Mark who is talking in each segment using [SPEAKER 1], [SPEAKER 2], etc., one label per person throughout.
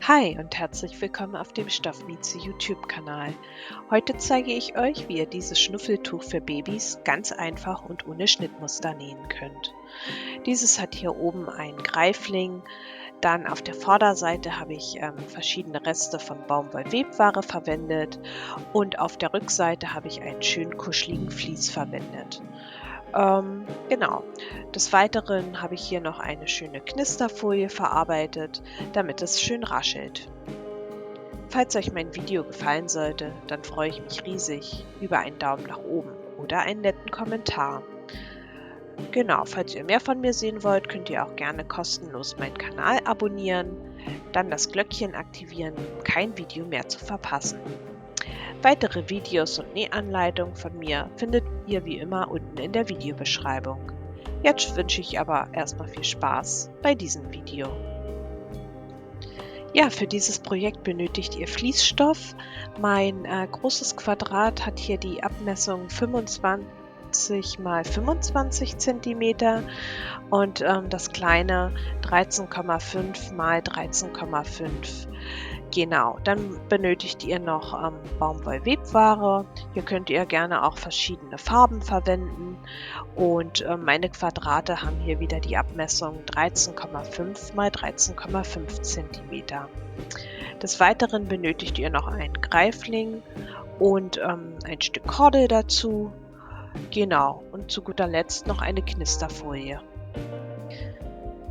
[SPEAKER 1] Hi und herzlich willkommen auf dem Stoffmieze YouTube-Kanal. Heute zeige ich euch, wie ihr dieses Schnuffeltuch für Babys ganz einfach und ohne Schnittmuster nähen könnt. Dieses hat hier oben einen Greifling, dann auf der Vorderseite habe ich verschiedene Reste von Baumwollwebware verwendet und auf der Rückseite habe ich einen schön kuscheligen Vlies verwendet. Genau. Des Weiteren habe ich hier noch eine schöne Knisterfolie verarbeitet, damit es schön raschelt. Falls euch mein Video gefallen sollte, dann freue ich mich riesig über einen Daumen nach oben oder einen netten Kommentar. Genau, falls ihr mehr von mir sehen wollt, könnt ihr auch gerne kostenlos meinen Kanal abonnieren, dann das Glöckchen aktivieren, um kein Video mehr zu verpassen. Weitere Videos und Nähanleitungen von mir findet ihr wie immer unten in der Videobeschreibung. Jetzt wünsche ich aber erstmal viel Spaß bei diesem Video. Ja, für dieses Projekt benötigt ihr Fließstoff. Mein großes Quadrat hat hier die Abmessung 25 mal 25 cm und das kleine 13,5 mal 13,5. Genau, dann benötigt ihr noch Baumwollwebware. Hier könnt ihr gerne auch verschiedene Farben verwenden. Und meine Quadrate haben hier wieder die Abmessung 13,5 mal 13,5 cm. Des Weiteren benötigt ihr noch einen Greifling und ein Stück Kordel dazu. Genau, und zu guter Letzt noch eine Knisterfolie.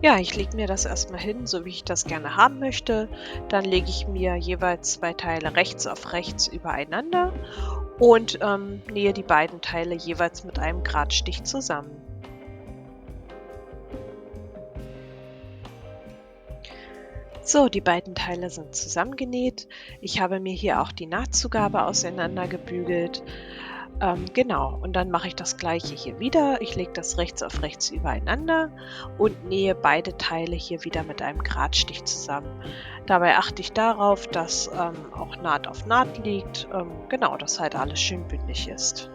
[SPEAKER 1] Ja, ich lege mir das erstmal hin, so wie ich das gerne haben möchte. Dann lege ich mir jeweils 2 Teile rechts auf rechts übereinander und nähe die beiden Teile jeweils mit einem Gradstich zusammen. So, die beiden Teile sind zusammengenäht. Ich habe mir hier auch die Nahtzugabe auseinandergebügelt. Genau, und dann mache ich das gleiche hier wieder. Ich lege das rechts auf rechts übereinander und nähe beide Teile hier wieder mit einem Gradstich zusammen. Dabei achte ich darauf, dass auch Naht auf Naht liegt. Genau, dass halt alles schön bündig ist.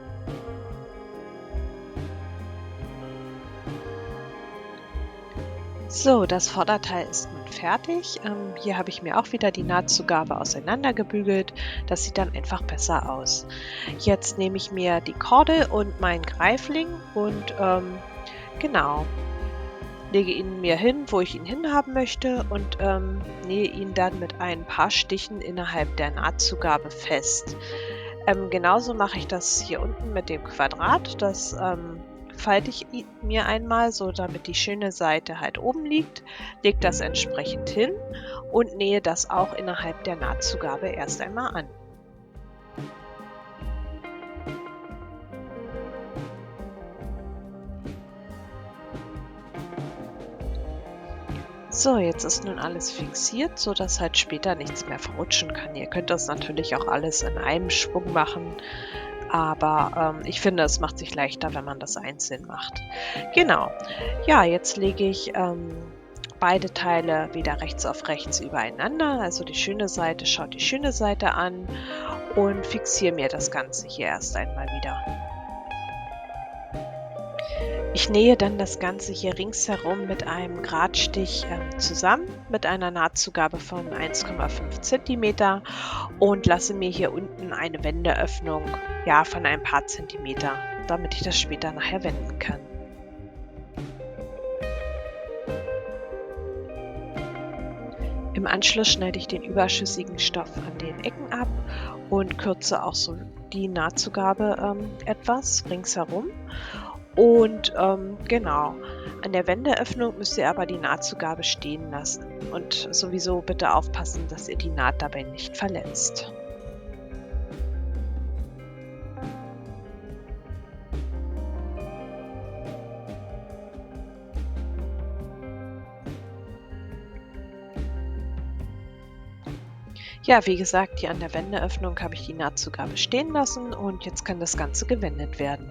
[SPEAKER 1] So, das Vorderteil ist nun fertig. Hier habe ich mir auch wieder die Nahtzugabe auseinandergebügelt. Das sieht dann einfach besser aus. Jetzt nehme ich mir die Kordel und meinen Greifling und genau, lege ihn mir hin, wo ich ihn hinhaben möchte und nähe ihn dann mit ein paar Stichen innerhalb der Nahtzugabe fest. Genauso mache ich das hier unten mit dem Quadrat. Das falte ich mir einmal, so damit die schöne Seite halt oben liegt, lege das entsprechend hin und nähe das auch innerhalb der Nahtzugabe erst einmal an. So, jetzt ist nun alles fixiert, sodass halt später nichts mehr verrutschen kann. Ihr könnt das natürlich auch alles in einem Schwung machen, aber ich finde, es macht sich leichter, wenn man das einzeln macht. Genau. Ja, jetzt lege ich beide Teile wieder rechts auf rechts übereinander. Also die schöne Seite schaut die schöne Seite an und fixiere mir das Ganze hier erst einmal wieder. Ich nähe dann das Ganze hier ringsherum mit einem Gradstich zusammen mit einer Nahtzugabe von 1,5 cm und lasse mir hier unten eine Wendeöffnung, ja, von ein paar Zentimeter, damit ich das später nachher wenden kann. Im Anschluss schneide ich den überschüssigen Stoff an den Ecken ab und kürze auch so die Nahtzugabe etwas ringsherum. Und genau, an der Wendeöffnung müsst ihr aber die Nahtzugabe stehen lassen und sowieso bitte aufpassen, dass ihr die Naht dabei nicht verletzt. Ja, wie gesagt, hier an der Wendeöffnung habe ich die Nahtzugabe stehen lassen und jetzt kann das Ganze gewendet werden.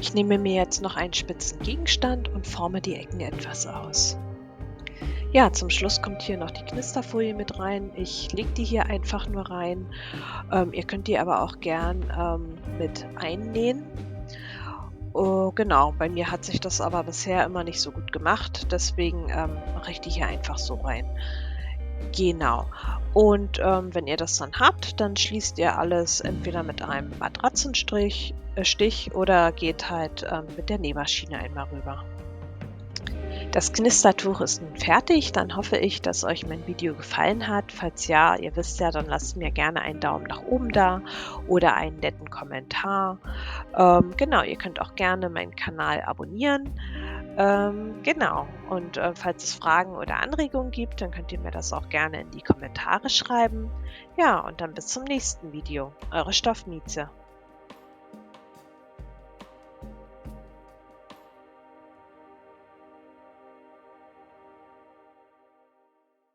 [SPEAKER 1] Ich nehme mir jetzt noch einen spitzen Gegenstand und forme die Ecken etwas aus. Ja, zum Schluss kommt hier noch die Knisterfolie mit rein. Ich lege die hier einfach nur rein. Ihr könnt die aber auch gern mit einnähen. Oh, genau, bei mir hat sich das aber bisher immer nicht so gut gemacht, deswegen mache ich die hier einfach so rein. Genau. Und wenn ihr das dann habt, dann schließt ihr alles entweder mit einem Stich oder geht halt mit der Nähmaschine einmal rüber. Das Knistertuch ist nun fertig. Dann hoffe ich, dass euch mein Video gefallen hat. Falls ja, ihr wisst ja, dann lasst mir gerne einen Daumen nach oben da oder einen netten Kommentar. Genau, ihr könnt auch gerne meinen Kanal abonnieren. Genau. Und falls es Fragen oder Anregungen gibt, dann könnt ihr mir das auch gerne in die Kommentare schreiben. Ja, und dann bis zum nächsten Video. Eure Stoffmieze.